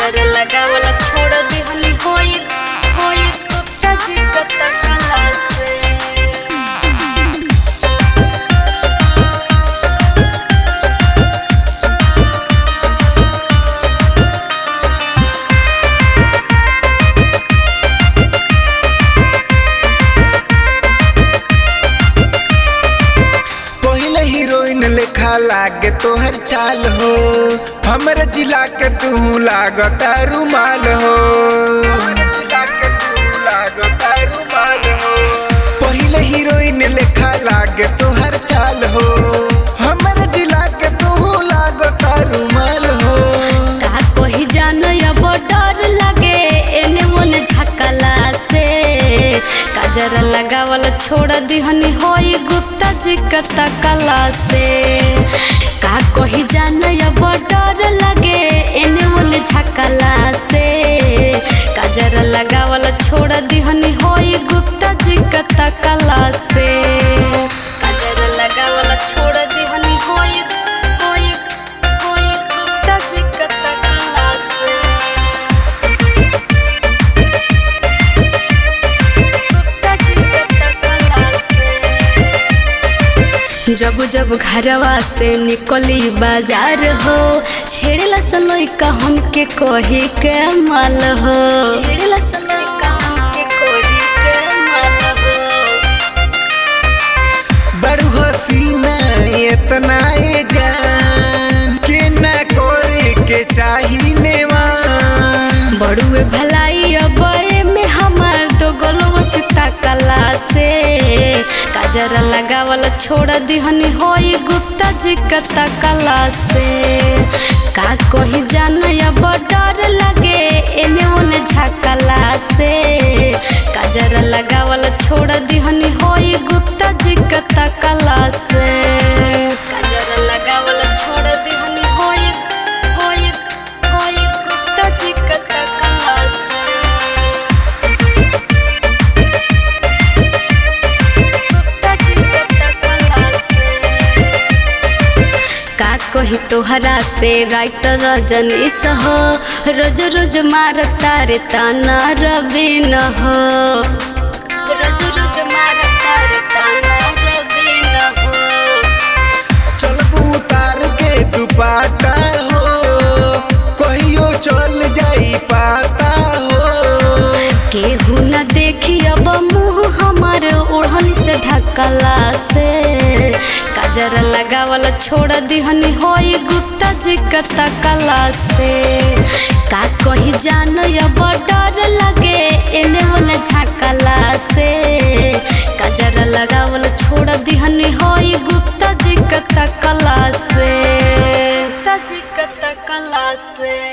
काजर लगावला छोड़ दिहनी होई होई गुप्ता जी कता कला से। हीरोइन लेखा लागे तोहर चाल हो, हमरे जिला के तू लागता रुमाल हो, पहले हीरोइन लेखा लागे तोहर चाल हो, हमरे जिला के तू लागता रुमाल हो। का कोई जानो अब डर लगे एने ओने झकला से, काजर लगावल छोड़ दिहनी होई गुप्ता जी कता कला से। का कोई जानो अब डर लगे एने ओने झकला से, काजर लगावल छोड़ दिहनी होई गुप्ता जी कता कला से। काजर लगावल छोड़ दिहनी होई होई होई गुप्ता जी कता कला से। जब जब घरवा से निकली बाजार हो, छेड़ला सलोई का हमके कोही के माल हो, छेड़ला सलोई का हमके कोही के माल हो। बड़ू हसीना इतना ए जान के न कोरे के चाही नेवान, बड़ुए भलाई अब में हमार दो गोलवा से ताकला से, काजर लगावल छोड़ दिहनी होई गुप्ता जी कता कला से। का कोई जानो अब डर लगे एने ओने झकला से, काजर लगावल छोड़ दिहनी होई गुप्ता जी कता कला से। काजर लगावल छोड़ दिहनी होई होई होई गुप्ता जी कता कला से। का कही तोहरा से राइटर रजनीश हो, रोज रोज मारता रे ताना रवीन हो, रोज रोज मारता रे ताना रवीन हो। चल उतार के दुपाटा हो, कहियो चल जाई पाता हो। केहू न देखी अब मुँह हमारे ओढ़नी से ढकला से, काजर लगावल छोड़ दिहनी होई गुप्ता जी कता कला से। का कहीं जानो अब डर लगे एने ओने झकला से, काजर लगावल छोड़ दिहनी होई गुप्ता जी कता कला से, गुप्ता जी कता कला से।